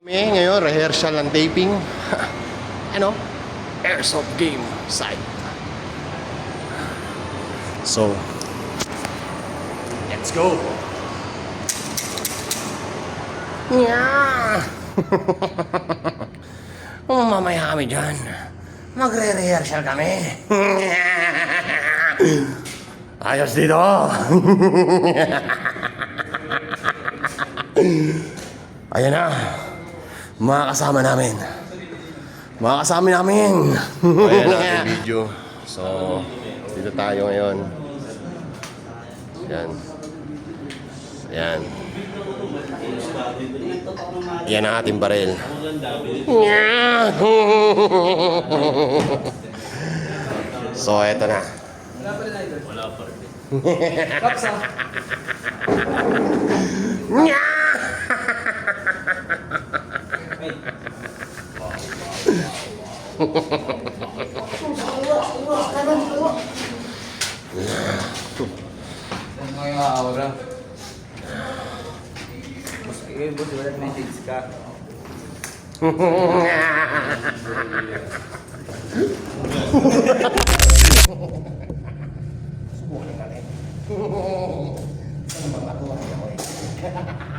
May ngayon, rehearsal ng taping. Ano? Airsoft game site. So, let's go! Yeah! Mamaya kami dyan. Magre-rehearsal kami. Ayos dito! Ayan na. Mga kasama namin. Mga kasama namin. Ayan na ating video. So, dito tayo ngayon. Ayan. Ayan. Yan ang ating baril. So, eto na. Wala pa rin. Kapsa. Ang mga aura. Mas boss, wala na shades ka. Subukin natin. Ano bang matuwa ako eh?